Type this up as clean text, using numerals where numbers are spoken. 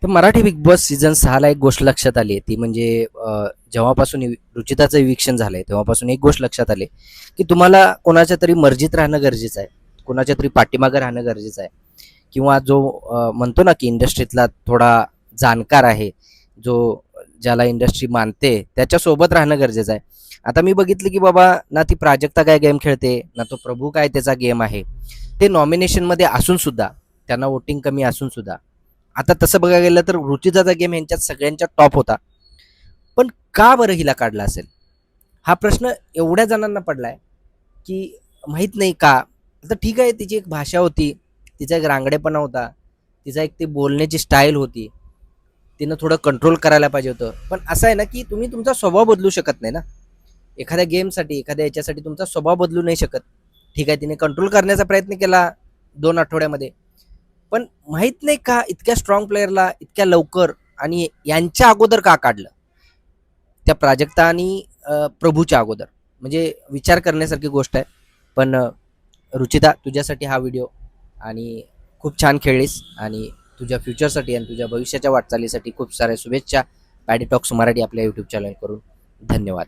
तर Marathi big boss season 6 ला एक गोष्ट लक्षात आली आहे, ती म्हणजे जेव्हापासून रुचिताचं इविक्शन झालंय, तेव्हापासून एक गोष्ट लक्षात आली, की तुम्हाला कोणाच्या तरी मर्जीत राहणं गरजेचं आहे. कोणाच्या तरी पाठीमागे राहणं गरजेचं आहे. किंवा जो म्हणतो ना, की इंडस्ट्रीतला थोडा जाणकार आहे, जो ज्याला इंडस्ट्री मानते, त्याच्यासोबत राहणं गरजेचं आहे. आता मी बघितलं, की बाबा ना ती प्राजक्ता काय गेम खेळते, ना तो प्रभू काय त्याचा गेम आहे. ते नॉमिनेशनमध्ये असून सुद्धा, त्यांना वोटिंग कमी असून सुद्धा, आता तसं बघायला गेलं तर रुचिताचा गेम ह्यांच्यात सगळ्यांच्या टॉप होता. पण का बरं हिला काढला असेल? हा प्रश्न एवढ्या जणांना पडलाय, की माहीत नाही का? आता ठीक आहे, तिची एक भाषा होती, तिचा एक रांगडेपणा होता, तिचा एक ती बोलण्याची स्टाईल होती. तिनं थोडं कंट्रोल करायला पाहिजे होतं. पण असं आहे ना, की तुम्ही तुमचा स्वभाव बदलू शकत नाही ना. एखाद्या गेमसाठी, एखाद्या याच्यासाठी तुमचा स्वभाव बदलू नाही शकत. ठीक आहे, तिने कंट्रोल करण्याचा प्रयत्न केला 2 आठवड्यामध्ये. पण माहित नाही का इतक्या स्ट्रॉंग प्लेयरला इतक्या लवकर आणि यांच्या अगोदर का काढलं? त्या प्राजक्ता आणि प्रभूच्या अगोदर. म्हणजे विचार करण्यासारखी गोष्ट आहे. पण रुचिता, तुझ्यासाठी हा व्हिडिओ. आणि खूप छान खेळलीस आणि तुझ्या फ्युचरसाठी आणि तुझ्या भविष्याच्या वाटचालीसाठी खूप साऱ्या शुभेच्छा. पॅडी टॉक्स मराठी आपल्या यूट्यूब चॅनल करून. धन्यवाद.